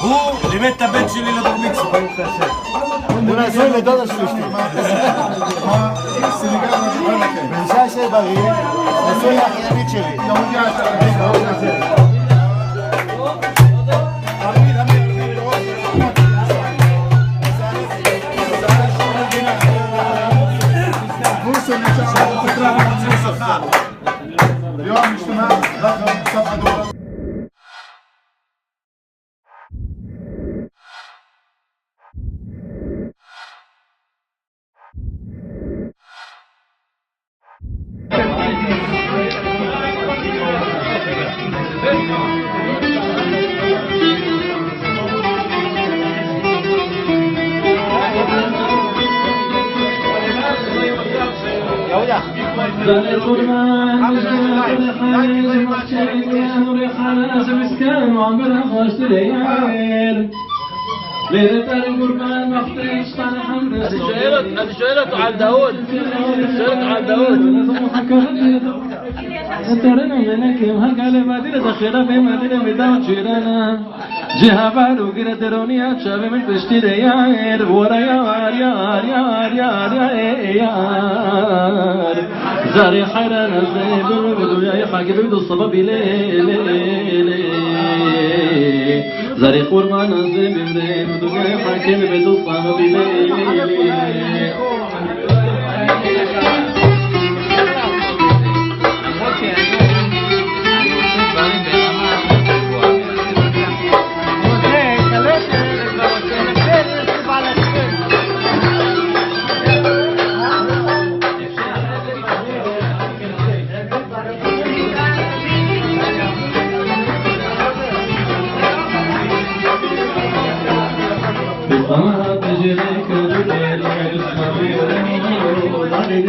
הוא לימד את הבן שלי לבר מצווה. הוא נשוי לדודה של אשתי. בנשי שבריא, נשוי לאחיינית שלי. اليوم اجتماع رقم 7 دولار. ظل القرآن مجمع كل خير مخشي وريح ناس مسكين وعمرها خوش ليال ليلة القربان مختلف طال حمد هذه شعيرته على داود شعيرته على داود ترنا منك يمهك على مدينة دخيرة في مدينة بداود شيرانا جهة بعدو قرى درونيات شابي من فشتي ديار ورا يار يار يار يار يار زاري حيران الزيب الربدو يا حاكي بيدو الصباب ليلي زاري قربان الزيب الربدو يا حاكي بيدو الصباب ليلي بالطمع تجريك الليل الخبير ضريد